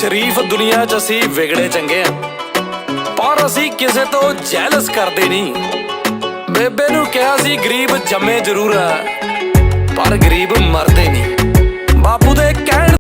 शरीफ दुनिया च असी विगड़े चंगे आ, पर असी किसे तो जैलस करदे नहीं। बेबे नू कहा सी गरीब जम्मे जरूर है पर गरीब मरदे नहीं।